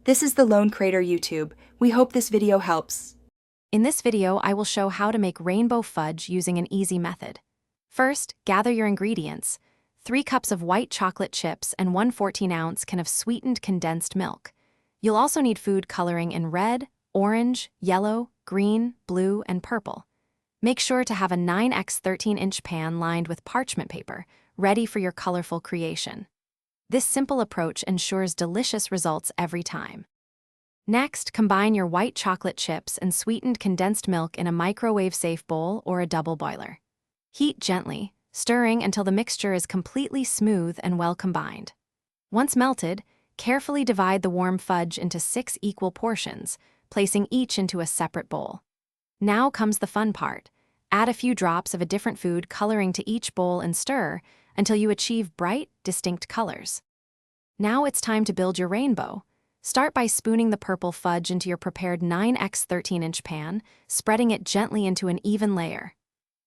This is the Lone Crater YouTube. We hope this video helps. In this video, I will show how to make rainbow fudge using an easy method. First, gather your ingredients. 3 cups of white chocolate chips and 1 14-ounce can of sweetened condensed milk. You'll also need food coloring in red, orange, yellow, green, blue, and purple. Make sure to have a 9x 13-inch pan lined with parchment paper, ready for your colorful creation. This simple approach ensures delicious results every time. Next, combine your white chocolate chips and sweetened condensed milk in a microwave-safe bowl or a double boiler. Heat gently, stirring until the mixture is completely smooth and well combined. Once melted, carefully divide the warm fudge into 6 equal portions, placing each into a separate bowl. Now comes the fun part. Add a few drops of a different food coloring to each bowl and stir until you achieve bright, distinct colors. Now it's time to build your rainbow. Start by spooning the purple fudge into your prepared 9x 13-inch pan, spreading it gently into an even layer.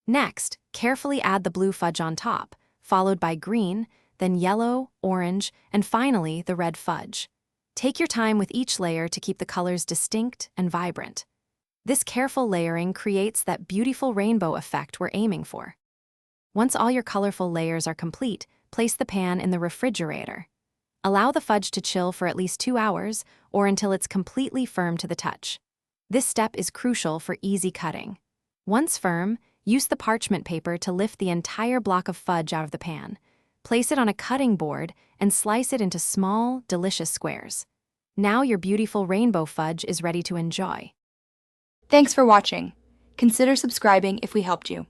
Next, carefully add the blue fudge on top, followed by green, then yellow, orange, and finally the red fudge. Take your time with each layer to keep the colors distinct and vibrant. This careful layering creates that beautiful rainbow effect we're aiming for. Once all your colorful layers are complete, place the pan in the refrigerator. Allow the fudge to chill for at least 2 hours or until it's completely firm to the touch. This step is crucial for easy cutting. Once firm, use the parchment paper to lift the entire block of fudge out of the pan. Place it on a cutting board and slice it into small, delicious squares. Now your beautiful rainbow fudge is ready to enjoy. Thanks for watching. Consider subscribing if we helped you.